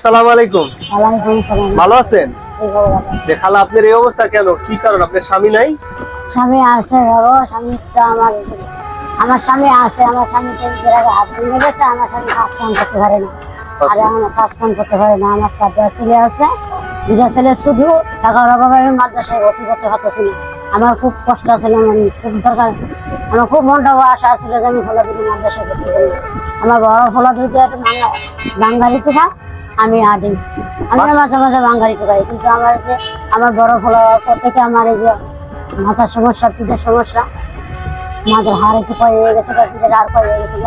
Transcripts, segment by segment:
আসসালামু আলাইকুম। ওয়ালাইকুম সালাম। ভালো আছেন? এই খবর আছে। খালা আপনার এই অবস্থা কেন? কি কারণ? আপনার স্বামী নাই? স্বামী আছে বাবা, স্বামী তো আমার স্বামী আছে, আমার স্বামী তো এর আগে হাত ভেঙে গেছে, আমার স্বামী কাজ কাম করতে পারে না। আর আচ্ছা। এখন কাজ কাম করতে পারে না। আমার চারটা ছেলে আছে, দুটা ছেলে শুধু টাকার অভাবে আমি মাদ্রাসায় ভর্তি করতে পারতেছি না। আমার খুব কষ্ট আছে, আমার খুব দরকার, আমার খুব মনটা আশা ছিল যে আমি ফলা দুটো মাদ্রাসায় ভর্তি করবো। আমার বড় ফলা দুটো একটু বাঙালি টুকা, আমি আদি আমি মাঝে মাঝে বাঙালি টুকাই, কিন্তু আমার বড় ফলা থেকে আমার এই যে মাথার সমস্যা, পিঠের সমস্যা, মাথার হাড় একটু পয়ে হয়ে গেছে, পিঠের হাড় পয়ে হয়ে গেছে,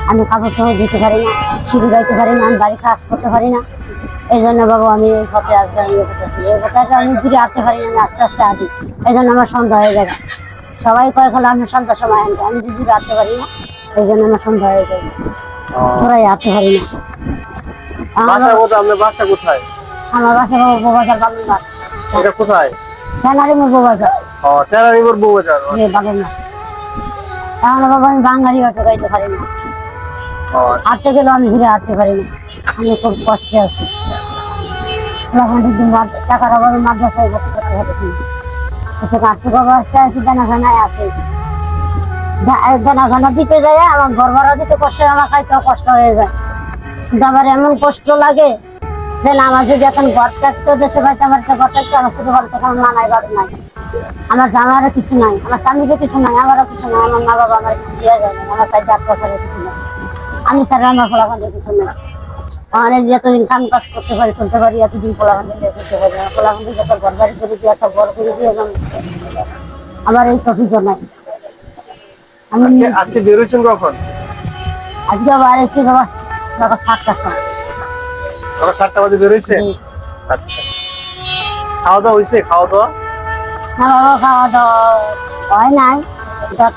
আমি কাপড় সময় দিতে পারি না, সিঁড়ি গাইতে পারি না, আমি বাড়ি কাজ করতে পারি না। এই জন্য বাবু আমি এই পথে আসতে করতেছি, এই পথে আমি দূরে আসতে পারি না, আমি আস্তে আস্তে আসি। এই জন্য আমার সন্ধ্যা হয়ে যায়। সবাই কয় খেলে আমি সন্ধ্যার সময় আনতে, আমি দূরে আসতে পারি না, এই জন্য আমার সন্ধ্যা হয়ে যায়, তোরাই আসতে পারি না। আপনার বাসা কোথায়? আমার বাসা বাবু বউবাজার, বালুরঘাট। এটা কোথায়? ফেনারিমোর বউবাজার। তেরানিগর বউবাজার। বালুরঘাট। এখন বাবা আমি বাঙালি অটো গাইতে পারি না, হাঁটতে গেলেও আমি ঘুরে হাঁটতে পারি না, আমি খুব কষ্টে আছি। টাকার অভাবে মাদ্রাসায় ভর্তি করতে পারছি না, আর্থিক অবস্থা আছে, দেনাখানায় আছে। দেনাখানা দিতে যায় আমার ঘর ভাড়া দিতে কষ্ট, আমার খাইতেও কষ্ট হয়ে যায়। কিন্তু আমার এমন কষ্ট লাগে যে না, আমার যদি এখন ঘর থাকতো, দেশে বাড়িতে আমার একটা ঘর থাকতো, আমার শুধু ঘর থেকে আমার নানাই বাড়ি নাই, আমার জামারও কিছু নাই, আমার স্বামীরও কিছু নাই, আমারও কিছু নাই, আমার মা বাবা আমার কিছু দিয়ে যায় না, আমার তাই ডাক্তার কিছু নাই, আমি ছাড়া আমার ফলাফলের কিছু নেই। আমার যতদিন কাম কাজ করতে পারি, চলতে পারি, এতদিন ফলাফল দিয়ে চলতে পারি। আমার ফলাফল দিয়ে একটা ঘর বাড়ি করে দিয়ে, একটা ঘর করে দিয়ে আমার এই টপিকও নাই। আমি আজকে বেরোচ্ছেন কখন? আজকে আবার এসেছি বাবা সকাল 7টার সময়। সকাল 7টা বাজে বেরোইছে? আচ্ছা, খাওয়া দাওয়া হয়েছে? খাওয়া দাওয়া না বাবা, খাওয়া দাওয়া হয় নাই,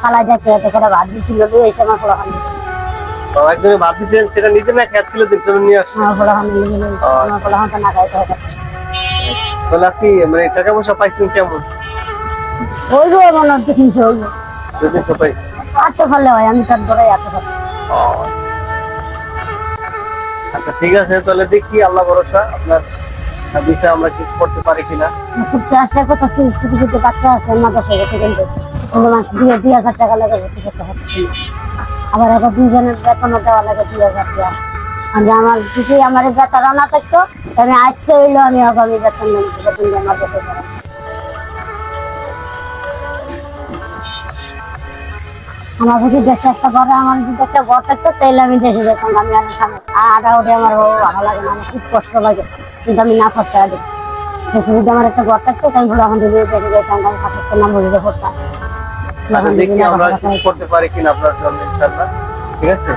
খালা যা খেতে করে ভাত দিচ্ছিল, এসে আমার ফলাফল একজনে ভাত দিচ্ছেন, সেটা নিজে না খেয়াল ছিল নিয়ে আসছে? আমার ফলাফল আমার ফলাফলটা না খাইতে হবে। তাহলে আপনি মানে টাকা পয়সা পাইছেন কেমন? ওই যে মনে হচ্ছে 300 হইব, 200 পাইছেন? আটতে পারলে হয়, আমি তার ধরে আটতে পারি। আচ্ছা ঠিক আছে, তাহলে দেখি আল্লাহ ভরসা আপনার বিষয়ে আমরা কিছু করতে পারি কিনা। খুব চেষ্টা করতে, ছোট ছোট বাচ্চা আছে মাদ্রাসায় ভর্তি করতে, কিন্তু মাস 2,000 টাকা লাগে ভর্তি করতে হচ্ছে। আবার এখন 2 জনের বেতনও দেওয়া লাগে 2,000 টাকা। আমার যদি আমার বেতন না থাকতো, আমি আজকে হইলো আমি আগামী বেতন মাদ্রাসায় করা। আমার যদি দেশে একটা ঘরে, আমার যদি একটা ঘর থাকতো, তাইলে আমি দেশে যেতাম। আমি আটা উঠে আমার ভালো লাগে না, আমার খুব কষ্ট লাগে, কিন্তু আমি না করতে আগে দেশে যদি আমার একটা ঘর থাকতো, তাই বলে এখন যদি দেশে যেতাম, আমি হাতের নাম বলে পড়তাম। দেখি আমরা কিছু করতে পারি কিনা আপনার জন্য, ইনশাআল্লাহ। ঠিক আছে।